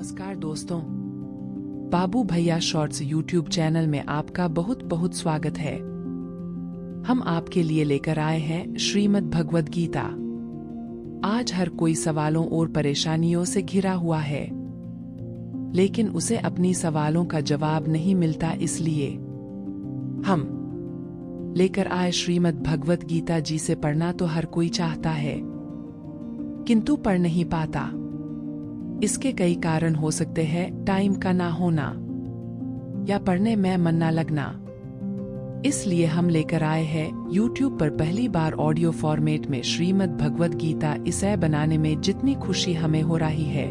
नमस्कार दोस्तों, बाबू भैया शॉर्ट्स यूट्यूब चैनल में आपका बहुत बहुत स्वागत है। हम आपके लिए लेकर आए हैं श्रीमद् भगवद गीता। आज हर कोई सवालों और परेशानियों से घिरा हुआ है, लेकिन उसे अपनी सवालों का जवाब नहीं मिलता। इसलिए हम लेकर आए श्रीमद् भगवद गीता। जिसे पढ़ना तो हर कोई चाहता है, किंतु पढ़ नहीं पाता। इसके कई कारण हो सकते हैं, टाइम का ना होना या पढ़ने में मन ना लगना। इसलिए हम लेकर आए हैं YouTube पर पहली बार ऑडियो फॉर्मेट में श्रीमद् भगवद गीता। इसे बनाने में जितनी खुशी हमें हो रही है,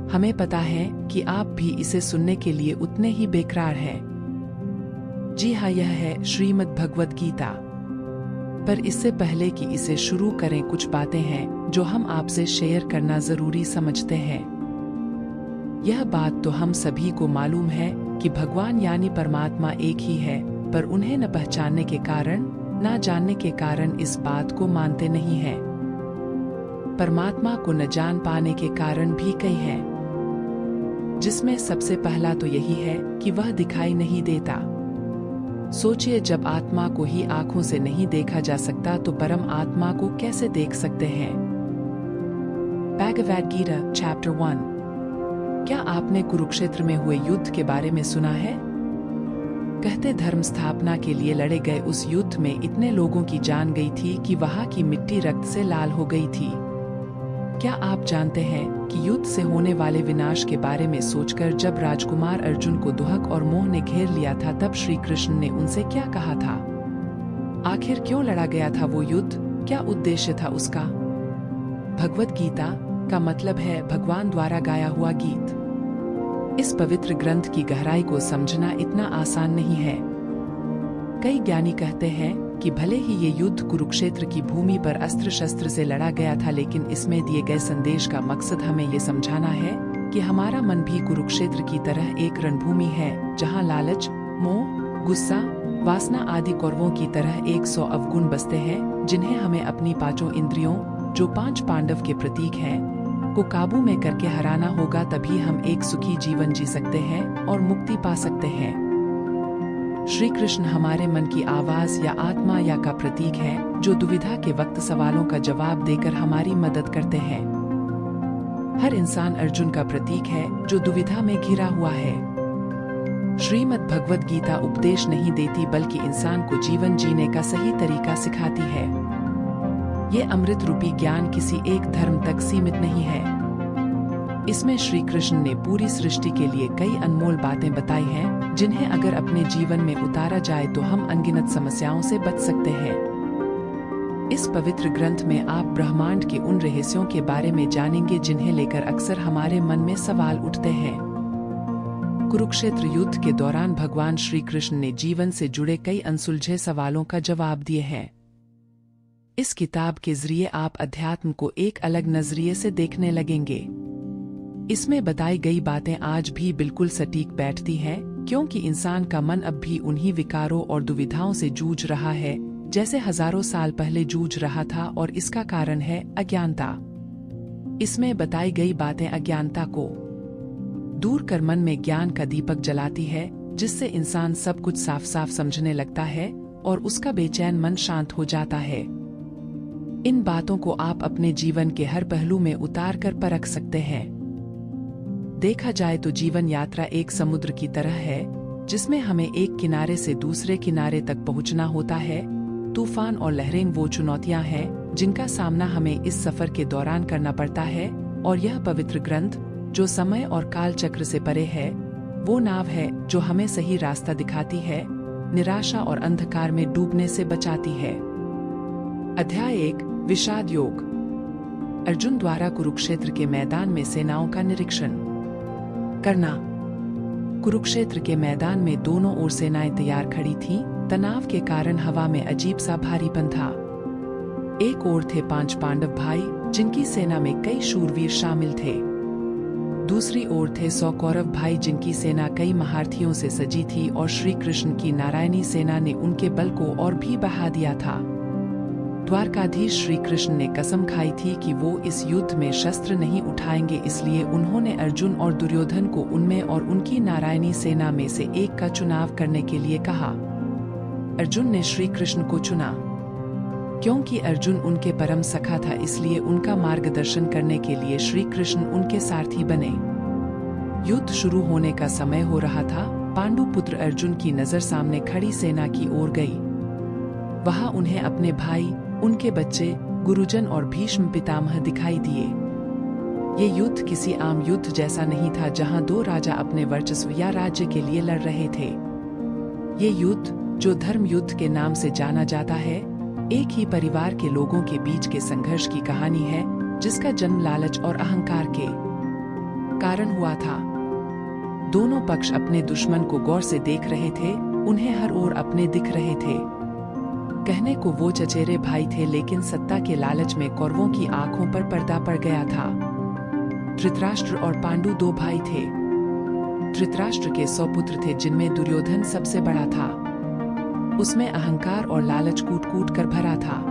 हमें पता है कि आप भी इसे सुनने के लिए उतने ही बेकरार हैं। जी हाँ, यह है श्रीमद् भगवद गीता। पर इससे पहले कि इसे शुरू करें, कुछ बातें हैं जो हम आपसे शेयर करना जरूरी समझते हैं। यह बात तो हम सभी को मालूम है कि भगवान यानी परमात्मा एक ही है, पर उन्हें न पहचानने के कारण, न जानने के कारण इस बात को मानते नहीं हैं। परमात्मा को न जान पाने के कारण भी कई हैं, जिसमें सबसे पहला तो यही है कि वह दिखाई नहीं देता। सोचिए, जब आत्मा को ही आंखों से नहीं देखा जा सकता तो परम आत्मा को कैसे देख सकते हैं। भगवद गीता चैप्टर 1। क्या आपने कुरुक्षेत्र में हुए युद्ध के बारे में सुना है? कहते धर्म स्थापना के लिए लड़े गए उस युद्ध में इतने लोगों की जान गई थी कि वहां की मिट्टी रक्त से लाल हो गई थी। क्या आप जानते हैं कि युद्ध से होने वाले विनाश के बारे में सोचकर जब राजकुमार अर्जुन को दुहक और मोह ने घेर लिया था, तब श्री कृष्ण ने उनसे क्या कहा था? आखिर क्यों लड़ा गया था वो युद्ध? क्या उद्देश्य था उसका? भगवद गीता का मतलब है भगवान द्वारा गाया हुआ गीत। इस पवित्र ग्रंथ की गहराई को समझना इतना आसान नहीं है। कई ज्ञानी कहते हैं कि भले ही ये युद्ध कुरुक्षेत्र की भूमि पर अस्त्र शस्त्र से लड़ा गया था, लेकिन इसमें दिए गए संदेश का मकसद हमें ये समझाना है कि हमारा मन भी कुरुक्षेत्र की तरह एक रणभूमि है, जहाँ लालच, मोह, गुस्सा, वासना आदि कौरवों की तरह 100 अवगुण बसते हैं, जिन्हें हमें अपनी पांचों इंद्रियों, जो 5 पांडव के प्रतीक हैं, को काबू में करके हराना होगा। तभी हम एक सुखी जीवन जी सकते हैं और मुक्ति पा सकते हैं। श्री कृष्ण हमारे मन की आवाज या आत्मा या का प्रतीक है, जो दुविधा के वक्त सवालों का जवाब देकर हमारी मदद करते हैं। हर इंसान अर्जुन का प्रतीक है, जो दुविधा में घिरा हुआ है। श्रीमद् भगवद गीता उपदेश नहीं देती, बल्कि इंसान को जीवन जीने का सही तरीका सिखाती है। ये अमृत रूपी ज्ञान किसी एक धर्म तक सीमित नहीं है। इसमें श्री कृष्ण ने पूरी सृष्टि के लिए कई अनमोल बातें बताई हैं, जिन्हें अगर अपने जीवन में उतारा जाए तो हम अनगिनत समस्याओं से बच सकते हैं। इस पवित्र ग्रंथ में आप ब्रह्मांड के उन रहस्यों के बारे में जानेंगे जिन्हें लेकर अक्सर हमारे मन में सवाल उठते हैं। कुरुक्षेत्र युद्ध के दौरान भगवान श्री कृष्ण ने जीवन से जुड़े कई अनसुलझे सवालों का जवाब दिए हैं। इस किताब के जरिए आप अध्यात्म को एक अलग नजरिए से देखने लगेंगे। इसमें बताई गई बातें आज भी बिल्कुल सटीक बैठती हैं, क्योंकि इंसान का मन अब भी उन्हीं विकारों और दुविधाओं से जूझ रहा है, जैसे हजारों साल पहले जूझ रहा था, और इसका कारण है अज्ञानता। इसमें बताई गई बातें अज्ञानता को दूर कर मन में ज्ञान का दीपक जलाती है, जिससे इंसान सब कुछ साफ साफ समझने लगता है और उसका बेचैन मन शांत हो जाता है। इन बातों को आप अपने जीवन के हर पहलू में उतार कर परख सकते हैं। देखा जाए तो जीवन यात्रा एक समुद्र की तरह है, जिसमें हमें एक किनारे से दूसरे किनारे तक पहुंचना होता है। तूफान और लहरें वो चुनौतियां हैं जिनका सामना हमें इस सफर के दौरान करना पड़ता है, और यह पवित्र ग्रंथ, जो समय और काल चक्र से परे है, वो नाव है जो हमें सही रास्ता दिखाती है, निराशा और अंधकार में डूबने से बचाती है। अध्याय 1 विषाद योग। अर्जुन द्वारा कुरुक्षेत्र के मैदान में सेनाओं का निरीक्षण करना। कुरुक्षेत्र के मैदान में दोनों ओर सेनाएं तैयार खड़ी थीं। तनाव के कारण हवा में अजीब सा भारीपन था। एक ओर थे 5 पांडव भाई, जिनकी सेना में कई शूरवीर शामिल थे। दूसरी ओर थे 100 कौरव भाई, जिनकी सेना कई महारथियों से सजी थी, और श्री कृष्ण की नारायणी सेना ने उनके बल को और भी बढ़ा दिया था। द्वारकाधीश श्री कृष्ण ने कसम खाई थी कि वो इस युद्ध में शस्त्र नहीं उठाएंगे, इसलिए उन्होंने अर्जुन और दुर्योधन को उनमें और उनकी नारायणी सेना में से एक का चुनाव करने के लिए कहा। अर्जुन ने श्री कृष्ण को चुना। क्योंकि अर्जुन उनके परम सखा था, इसलिए उनका मार्गदर्शन करने के लिए श्री कृष्ण उनके सारथी बने। युद्ध शुरू होने का समय हो रहा था। पांडु पुत्र अर्जुन की नजर सामने खड़ी सेना की ओर गई। वहां उन्हें अपने भाई, उनके बच्चे, गुरुजन और भीष्म पितामह दिखाई दिए। ये युद्ध किसी आम युद्ध जैसा नहीं था जहां दो राजा अपने वर्चस्व या राज्य के लिए लड़ रहे थे। ये युद्ध, जो धर्म युद्ध के नाम से जाना जाता है, एक ही परिवार के लोगों के बीच के संघर्ष की कहानी है, जिसका जन्म लालच और अहंकार के कारण हुआ था। दोनों पक्ष अपने दुश्मन को गौर से देख रहे थे, उन्हें हर ओर अपने दिख रहे थे। कहने को वो चचेरे भाई थे, लेकिन सत्ता के लालच में कौरवों की आंखों पर पर्दा पड़ गया था। धृतराष्ट्र और पांडु दो भाई थे। धृतराष्ट्र के 100 पुत्र थे, जिनमें दुर्योधन सबसे बड़ा था। उसमें अहंकार और लालच कूट कूट कर भरा था।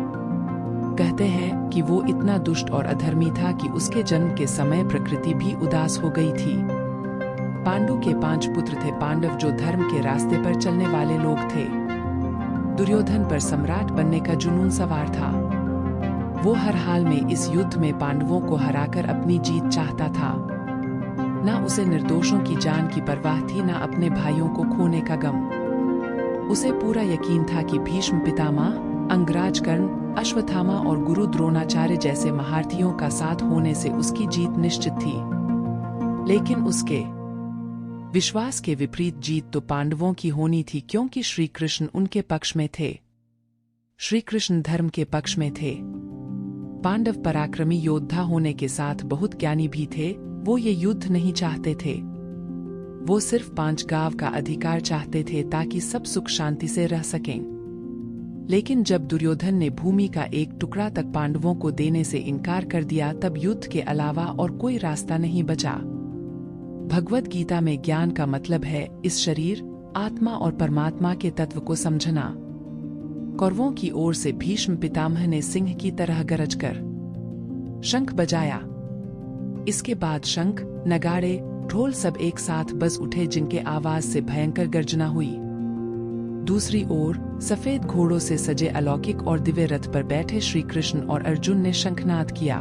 कहते हैं कि वो इतना दुष्ट और अधर्मी था कि उसके जन्म के समय प्रकृति भी उदास हो गई थी। पांडु के 5 पुत्र थे पांडव, जो धर्म के रास्ते पर चलने वाले लोग थे। दुर्योधन पर सम्राट बनने का जुनून सवार था। वो हर हाल में इस युद्ध में पांडवों को हराकर अपनी जीत चाहता था। ना उसे निर्दोषों की जान की परवाह थी, ना अपने भाइयों को खोने का गम। उसे पूरा यकीन था कि भीष्म पितामह, अंगराज कर्ण, अश्वत्थामा और गुरु द्रोणाचार्य जैसे महारथियों का साथ होने से उसकी जीत निश्चित थी। लेकिन उसके विश्वास के विपरीत जीत तो पांडवों की होनी थी, क्योंकि श्री कृष्ण उनके पक्ष में थे। श्री कृष्ण धर्म के पक्ष में थे। पांडव पराक्रमी योद्धा होने के साथ बहुत ज्ञानी भी थे। वो ये युद्ध नहीं चाहते थे। वो सिर्फ 5 गांव का अधिकार चाहते थे, ताकि सब सुख शांति से रह सकें। लेकिन जब दुर्योधन ने भूमि का एक टुकड़ा तक पांडवों को देने से इनकार कर दिया, तब युद्ध के अलावा और कोई रास्ता नहीं बचा। भगवद गीता में ज्ञान का मतलब है इस शरीर, आत्मा और परमात्मा के तत्व को समझना। कौरवों की ओर से भीष्म पितामह ने सिंह की तरह गरजकर शंख बजाया। इसके बाद शंख, नगाड़े, ढोल सब एक साथ बज उठे, जिनके आवाज से भयंकर गर्जना हुई। दूसरी ओर सफेद घोड़ों से सजे अलौकिक और दिव्य रथ पर बैठे श्री कृष्ण और अर्जुन ने शंखनाद किया।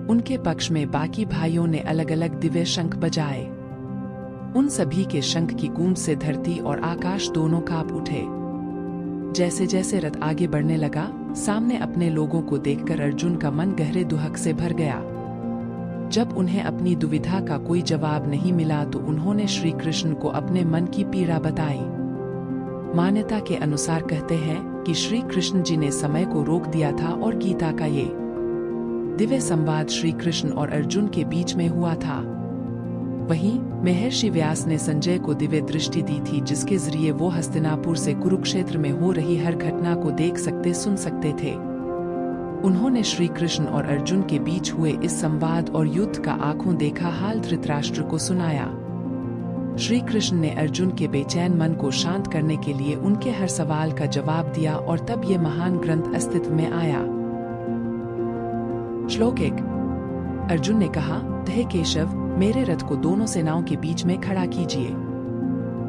उनके पक्ष में बाकी भाइयों ने अलग अलग दिव्य शंख बजाए। उन सभी के शंख की गूंज से धरती और आकाश दोनों कांप उठे। जैसे जैसे रथ आगे बढ़ने लगा, सामने अपने लोगों को देखकर अर्जुन का मन गहरे दुहक से भर गया। जब उन्हें अपनी दुविधा का कोई जवाब नहीं मिला, तो उन्होंने श्री कृष्ण को अपने मन की पीड़ा बताई। मान्यता के अनुसार कहते हैं कि श्री कृष्ण जी ने समय को रोक दिया था और गीता का ये दिव्य संवाद श्री कृष्ण और अर्जुन के बीच में हुआ था। वहीं महर्षि व्यास ने संजय को दिव्य दृष्टि दी थी, जिसके जरिए वो हस्तिनापुर से कुरुक्षेत्र में हो रही हर घटना को देख सकते, सुन सकते थे। उन्होंने श्री कृष्ण और अर्जुन के बीच हुए इस संवाद और युद्ध का आंखों देखा हाल धृतराष्ट्र को सुनाया। श्री कृष्ण ने अर्जुन के बेचैन मन को शांत करने के लिए उनके हर सवाल का जवाब दिया, और तब ये महान ग्रंथ अस्तित्व में आया। श्लोक 1। अर्जुन ने कहा, हे केशव, मेरे रथ को दोनों सेनाओं के बीच में खड़ा कीजिए।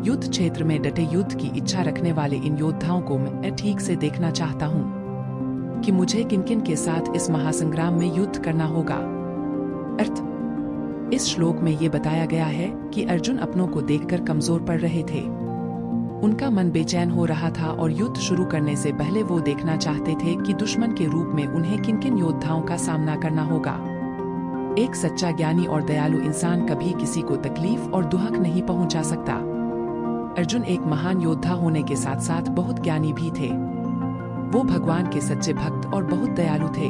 युद्ध क्षेत्र में डटे युद्ध की इच्छा रखने वाले इन योद्धाओं को मैं ठीक से देखना चाहता हूँ कि मुझे किन किन के साथ इस महासंग्राम में युद्ध करना होगा। अर्थ: इस श्लोक में ये बताया गया है कि अर्जुन अपनों को देखकर कमजोर पड़ रहे थे। उनका मन बेचैन हो रहा था और युद्ध शुरू करने से पहले वो देखना चाहते थे कि दुश्मन के रूप में उन्हें किन किन योद्धाओं का सामना करना होगा। एक सच्चा ज्ञानी और दयालु इंसान कभी किसी को तकलीफ और दुहक नहीं पहुंचा सकता। अर्जुन एक महान योद्धा होने के साथ साथ बहुत ज्ञानी भी थे। वो भगवान के सच्चे भक्त और बहुत दयालु थे।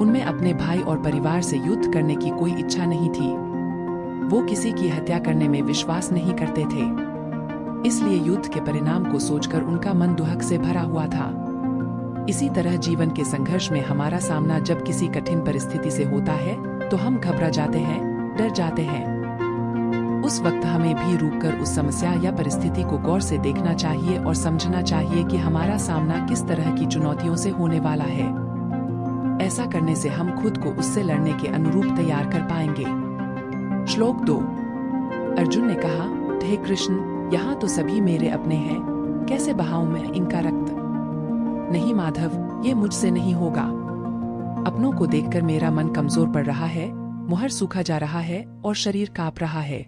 उनमें अपने भाई और परिवार से युद्ध करने की कोई इच्छा नहीं थी। वो किसी की हत्या करने में विश्वास नहीं करते थे। इसलिए युद्ध के परिणाम को सोचकर उनका मन दुहक से भरा हुआ था। इसी तरह जीवन के संघर्ष में हमारा सामना जब किसी कठिन परिस्थिति से होता है, तो हम घबरा जाते हैं, डर जाते हैं। उस उस वक्त हमें भी रुककर उस समस्या या परिस्थिति को गौर से देखना चाहिए और समझना चाहिए कि हमारा सामना किस तरह की चुनौतियों से होने वाला है। ऐसा करने से हम खुद को उससे लड़ने के अनुरूप तैयार कर पाएंगे। श्लोक 2। अर्जुन ने कहा, हे कृष्ण, यहाँ तो सभी मेरे अपने हैं, कैसे बहाऊं मैं इनका रक्त? नहीं माधव, ये मुझसे नहीं होगा। अपनों को देखकर मेरा मन कमजोर पड़ रहा है, मुहर सूखा जा रहा है और शरीर कांप रहा है।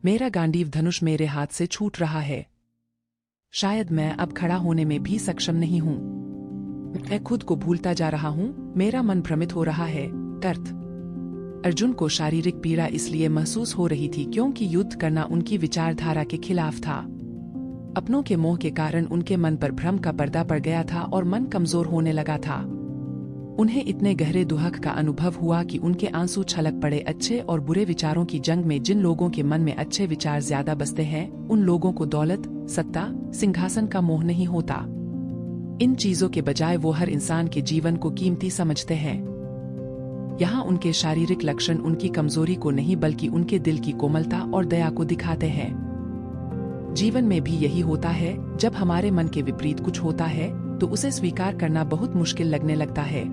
मेरा गांडीव धनुष मेरे हाथ से छूट रहा है। शायद मैं अब खड़ा होने में भी सक्षम नहीं हूं। मैं खुद को भूलता जा रहा हूं, मेरा मन भ्रमित हो रहा है। अर्थ। अर्जुन को शारीरिक पीड़ा इसलिए महसूस हो रही थी क्योंकि युद्ध करना उनकी विचारधारा के खिलाफ था। अपनों के मोह के कारण उनके मन पर भ्रम का पर्दा पड़ गया था और मन कमजोर होने लगा था। उन्हें इतने गहरे दुहक का अनुभव हुआ कि उनके आंसू छलक पड़े। अच्छे और बुरे विचारों की जंग में जिन लोगों के मन में अच्छे विचार ज्यादा बसते हैं, उन लोगों को दौलत, सत्ता, सिंहासन का मोह नहीं होता। इन चीजों के बजाय वो हर इंसान के जीवन को कीमती समझते हैं। यहाँ उनके शारीरिक लक्षण उनकी कमजोरी को नहीं बल्कि उनके दिल की कोमलता और दया को दिखाते हैं। जीवन में भी यही होता है, जब हमारे मन के विपरीत कुछ होता है तो उसे स्वीकार करना बहुत मुश्किल लगने लगता है।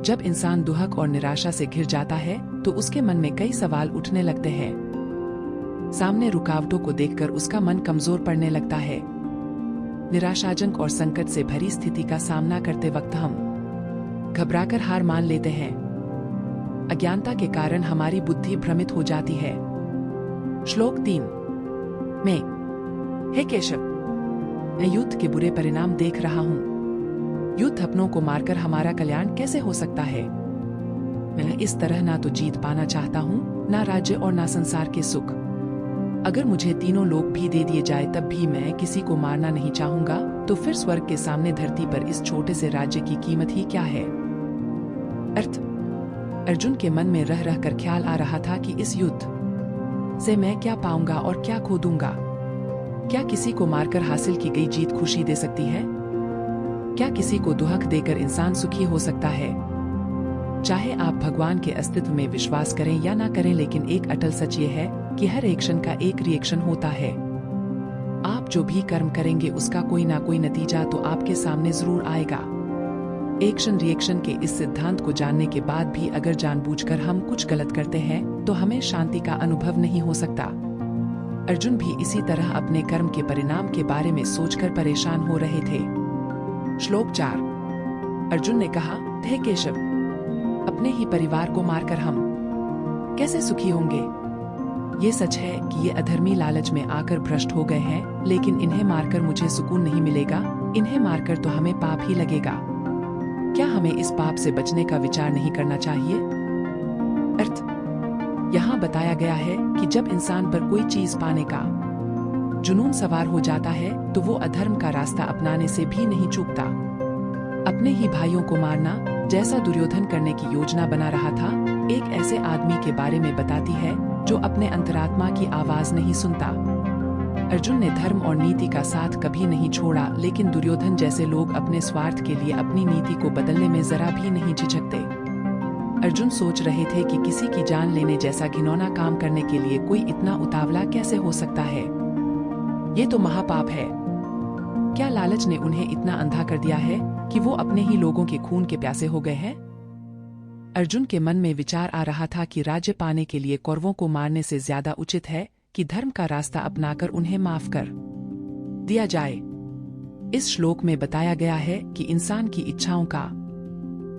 जब इंसान दुहक और निराशा से घिर जाता है तो उसके मन में कई सवाल उठने लगते हैं। सामने रुकावटों को देखकर उसका मन कमजोर पड़ने लगता है। निराशाजनक और संकट से भरी स्थिति का सामना करते वक्त हम घबराकर हार मान लेते हैं। अज्ञानता के कारण हमारी बुद्धि भ्रमित हो जाती है। श्लोक 3। मैं, हे केशव, मैं युद्ध के बुरे परिणाम देख रहा हूं। युद्ध अपनों को मारकर हमारा कल्याण कैसे हो सकता है? मैं इस तरह ना तो जीत पाना चाहता हूं, ना राज्य और ना संसार के सुख। अगर मुझे तीनों लोक भी दे दिए जाए तब भी मैं किसी को मारना नहीं चाहूंगा, तो फिर स्वर्ग के सामने धरती पर इस छोटे से राज्य की कीमत ही क्या है? अर्थ। अर्जुन के मन में रह रह कर ख्याल आ रहा था कि इस युद्ध से मैं क्या पाऊंगा और क्या खो दूंगा। क्या किसी को मारकर हासिल की गई जीत खुशी दे सकती है? क्या किसी को दुहक देकर इंसान सुखी हो सकता है? चाहे आप भगवान के अस्तित्व में विश्वास करें या ना करें, लेकिन एक अटल सच ये है कि हर एक्शन का एक रिएक्शन होता है। आप जो भी कर्म करेंगे उसका कोई ना कोई नतीजा तो आपके सामने जरूर आएगा। एक्शन रिएक्शन के इस सिद्धांत को जानने के बाद भी अगर जानबूझकर हम कुछ गलत करते हैं तो हमें शांति का अनुभव नहीं हो सकता। अर्जुन भी इसी तरह अपने कर्म के परिणाम के बारे में सोचकर परेशान हो रहे थे। श्लोक 4। अर्जुन ने कहा, हे केशव, अपने ही परिवार को मारकर हम कैसे सुखी होंगे? ये सच है कि ये अधर्मी लालच में आकर भ्रष्ट हो गए हैं, लेकिन इन्हें मारकर मुझे सुकून नहीं मिलेगा। इन्हें मारकर तो हमें पाप ही लगेगा। क्या हमें इस पाप से बचने का विचार नहीं करना चाहिए? अर्थ। यहाँ बताया गया है कि जब इंसान पर कोई चीज पाने का जुनून सवार हो जाता है तो वो अधर्म का रास्ता अपनाने से भी नहीं चूकता। अपने ही भाइयों को मारना, जैसा दुर्योधन करने की योजना बना रहा था, एक ऐसे आदमी के बारे में बताती है जो अपने अंतरात्मा की आवाज नहीं सुनता। अर्जुन ने धर्म और नीति का साथ कभी नहीं छोड़ा, लेकिन दुर्योधन जैसे लोग अपने स्वार्थ के लिए अपनी नीति को बदलने में जरा भी नहीं झिझकते। अर्जुन सोच रहे थे कि किसी की जान लेने जैसा घिनौना काम करने के लिए कोई इतना उतावला कैसे हो सकता है? ये तो महापाप है। क्या लालच ने उन्हें इतना अंधा कर दिया है कि वो अपने ही लोगों के खून के प्यासे हो गए हैं? अर्जुन के मन में विचार आ रहा था कि राज्य पाने के लिए कौरवों को मारने से ज्यादा उचित है कि धर्म का रास्ता अपनाकर उन्हें माफ कर दिया जाए। इस श्लोक में बताया गया है कि इंसान की इच्छाओं का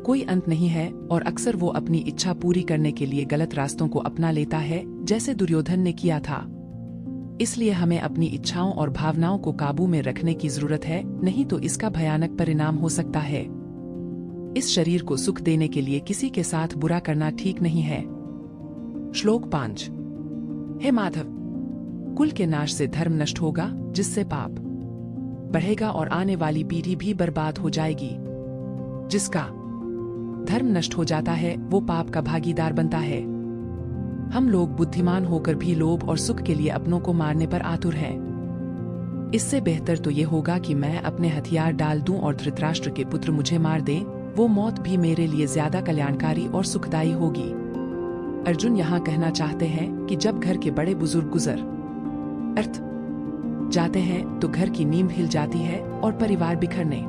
कोई अंत नहीं है और अक्सर वो अपनी इच्छा पूरी करने के लिए गलत रास्तों को अपना लेता है, जैसे दुर्योधन ने किया था। इसलिए हमें अपनी इच्छाओं और भावनाओं को काबू में रखने की जरूरत है, नहीं तो इसका भयानक परिणाम हो सकता है। इस शरीर को सुख देने के लिए किसी के साथ बुरा करना ठीक नहीं है। श्लोक 5। हे माधव, कुल के नाश से धर्म नष्ट होगा, जिससे पाप बढ़ेगा और आने वाली पीढ़ी भी बर्बाद हो जाएगी। जिसका धर्म नष्ट हो जाता है वो पाप का भागीदार बनता है। हम लोग बुद्धिमान होकर भी लोभ और सुख के लिए अपनों को मारने पर आतुर हैं। इससे बेहतर तो ये होगा कि मैं अपने हथियार डाल दूं और धृतराष्ट्र के पुत्र मुझे मार दें। वो मौत भी मेरे लिए ज्यादा कल्याणकारी और सुखदायी होगी। अर्जुन यहाँ कहना चाहते हैं कि जब घर के बड़े बुजुर्ग गुजर अर्थ जाते हैं तो घर की नींव हिल जाती है और परिवार बिखरने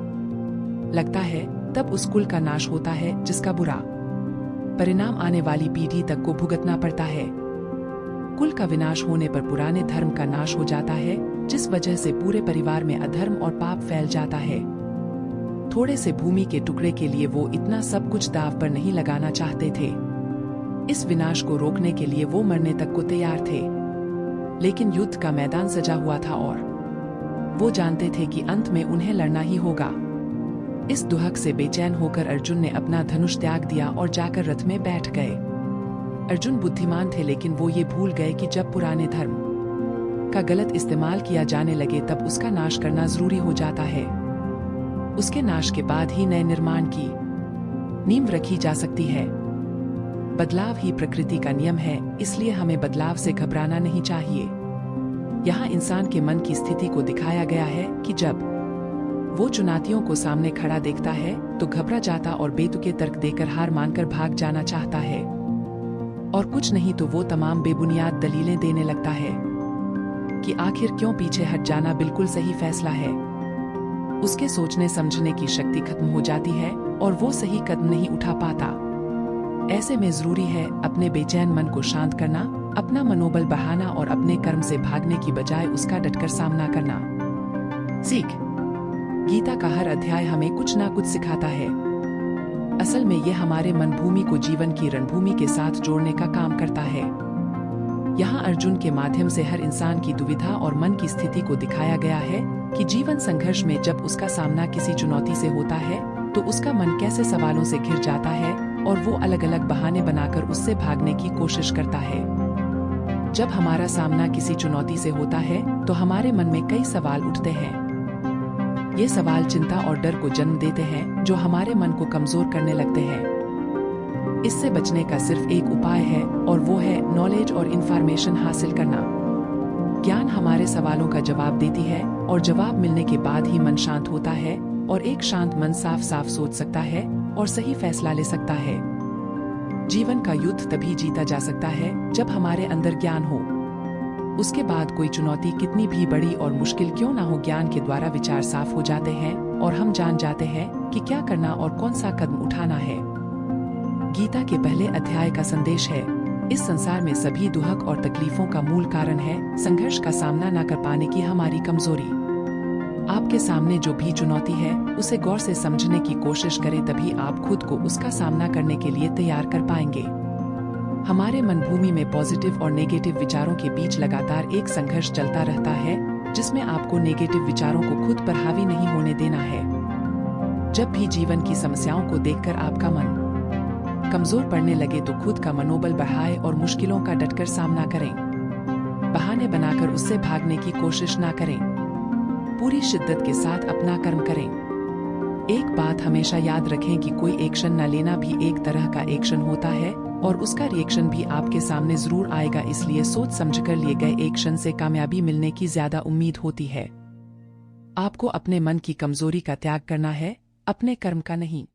लगता है। तब उस कुल का नाश होता है जिसका बुरा परिणाम आने वाली पीढ़ी तक को भुगतना पड़ता है। कुल का विनाश होने पर पुराने धर्म का नाश हो जाता है, जिस वजह से पूरे परिवार में अधर्म और पाप फैल जाता है। थोड़े से भूमि के टुकड़े के लिए वो इतना सब कुछ दाव पर नहीं लगाना चाहते थे। इस विनाश को रोकने के लिए वो मरने तक को तैयार थे, लेकिन युद्ध का मैदान सजा हुआ था और वो जानते थे कि अंत में उन्हें लड़ना ही होगा। इस दुहक से बेचैन होकर अर्जुन ने अपना धनुष त्याग दिया और जाकर रथ में बैठ गए। अर्जुन बुद्धिमान थे, लेकिन वो ये भूल गए कि जब पुराने धर्म का गलत इस्तेमाल किया जाने लगे तब उसका नाश करना जरूरी हो जाता है। उसके नाश के बाद ही नए निर्माण की नींव रखी जा सकती है। बदलाव ही प्रकृति का नियम है, इसलिए हमें बदलाव से घबराना नहीं चाहिए। यहाँ इंसान के मन की स्थिति को दिखाया गया है कि जब वो चुनौतियों को सामने खड़ा देखता है तो घबरा जाता और बेतुके तर्क देकर हार मानकर भाग जाना चाहता है, और कुछ नहीं तो वो तमाम बेबुनियाद दलीलें देने लगता है कि आखिर क्यों पीछे हट जाना बिल्कुल सही फैसला है। उसके सोचने समझने की शक्ति खत्म हो जाती है और वो सही कदम नहीं उठा पाता। ऐसे में जरूरी है अपने बेचैन मन को शांत करना, अपना मनोबल बढ़ाना और अपने कर्म से भागने की बजाय उसका डटकर सामना करना। सीख गीता का हर अध्याय हमें कुछ ना कुछ सिखाता है। असल में यह हमारे मन भूमि को जीवन की रणभूमि के साथ जोड़ने का काम करता है। यहाँ अर्जुन के माध्यम से हर इंसान की दुविधा और मन की स्थिति को दिखाया गया है कि जीवन संघर्ष में जब उसका सामना किसी चुनौती से होता है तो उसका मन कैसे सवालों से घिर जाता है और वो अलग अलग बहाने बनाकर उससे भागने की कोशिश करता है। जब हमारा सामना किसी चुनौती से होता है तो हमारे मन में कई सवाल उठते हैं। ये सवाल चिंता और डर को जन्म देते हैं जो हमारे मन को कमजोर करने लगते हैं। इससे बचने का सिर्फ एक उपाय है और वो है नॉलेज और इंफॉर्मेशन हासिल करना। ज्ञान हमारे सवालों का जवाब देती है और जवाब मिलने के बाद ही मन शांत होता है और एक शांत मन साफ साफ सोच सकता है और सही फैसला ले सकता है। जीवन का युद्ध तभी जीता जा सकता है जब हमारे अंदर ज्ञान हो। उसके बाद कोई चुनौती कितनी भी बड़ी और मुश्किल क्यों ना हो, ज्ञान के द्वारा विचार साफ हो जाते हैं और हम जान जाते हैं कि क्या करना और कौन सा कदम उठाना है। गीता के पहले अध्याय का संदेश है, इस संसार में सभी दुहक और तकलीफों का मूल कारण है संघर्ष का सामना न कर पाने की हमारी कमजोरी। आपके सामने जो भी चुनौती है उसे गौर से समझने की कोशिश करें, तभी आप खुद को उसका सामना करने के लिए तैयार कर पाएंगे। हमारे मन भूमि में पॉजिटिव और नेगेटिव विचारों के बीच लगातार एक संघर्ष चलता रहता है, जिसमें आपको नेगेटिव विचारों को खुद पर हावी नहीं होने देना है। जब भी जीवन की समस्याओं को देखकर आपका मन कमजोर पड़ने लगे तो खुद का मनोबल बढ़ाएं और मुश्किलों का डटकर सामना करें। बहाने बनाकर उससे भागने की कोशिश ना करें, पूरी शिद्दत के साथ अपना कर्म करें। एक बात हमेशा याद रखें कि कोई एक्शन न लेना भी एक तरह का एक्शन होता है और उसका रिएक्शन भी आपके सामने जरूर आएगा, इसलिए सोच समझकर लिए गए एक्शन से कामयाबी मिलने की ज्यादा उम्मीद होती है। आपको अपने मन की कमजोरी का त्याग करना है, अपने कर्म का नहीं।